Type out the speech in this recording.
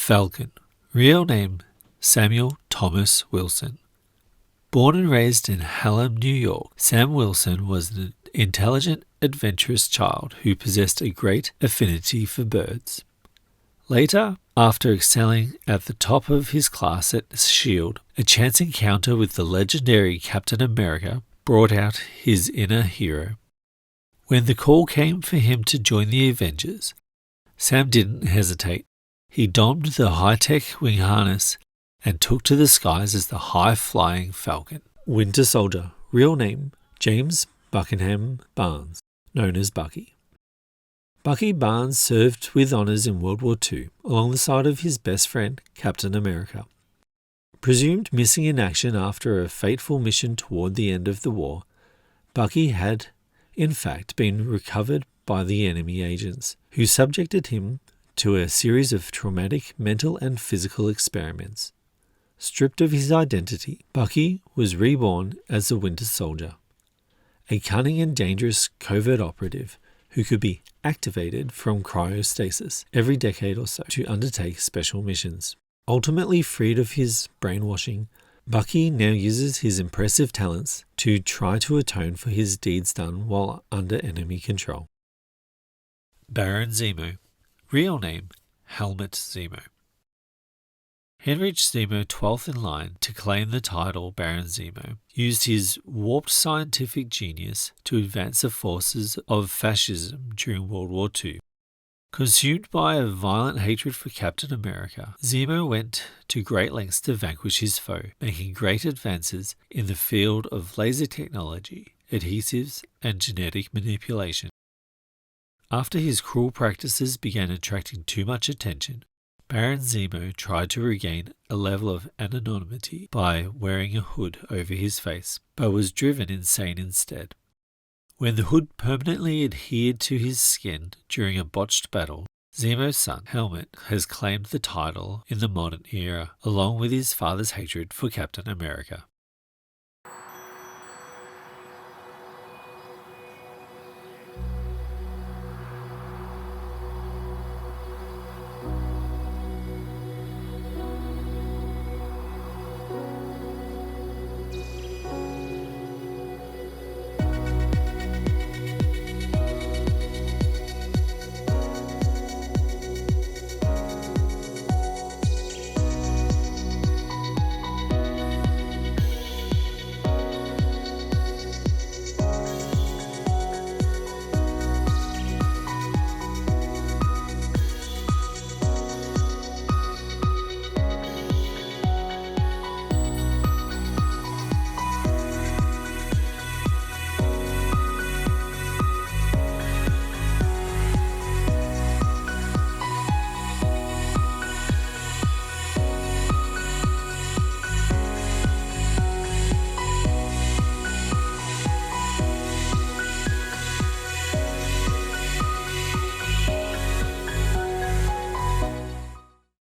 Falcon, real name Samuel Thomas Wilson. Born and raised in Hallam, New York, Sam Wilson was an intelligent, adventurous child who possessed a great affinity for birds. Later, after excelling at the top of his class at S.H.I.E.L.D., a chance encounter with the legendary Captain America brought out his inner hero. When the call came for him to join the Avengers, Sam didn't hesitate. He donned the high-tech wing harness and took to the skies as the high-flying Falcon. Winter Soldier, real name James Buckingham Barnes, known as Bucky. Bucky Barnes served with honours in World War II along the side of his best friend, Captain America. Presumed missing in action after a fateful mission toward the end of the war, Bucky had, in fact, been recovered by the enemy agents, who subjected him to a series of traumatic mental and physical experiments. Stripped of his identity, Bucky was reborn as the Winter Soldier, a cunning and dangerous covert operative who could be activated from cryostasis every decade or so to undertake special missions. Ultimately freed of his brainwashing, Bucky now uses his impressive talents to try to atone for his deeds done while under enemy control. Baron Zemo, real name Helmut Zemo. Heinrich Zemo, 12th in line to claim the title Baron Zemo, used his warped scientific genius to advance the forces of fascism during World War II. Consumed by a violent hatred for Captain America, Zemo went to great lengths to vanquish his foe, making great advances in the field of laser technology, adhesives, and genetic manipulation. After his cruel practices began attracting too much attention, Baron Zemo tried to regain a level of anonymity by wearing a hood over his face, but was driven insane instead. When the hood permanently adhered to his skin during a botched battle, Zemo's son, Helmut, has claimed the title in the modern era, along with his father's hatred for Captain America.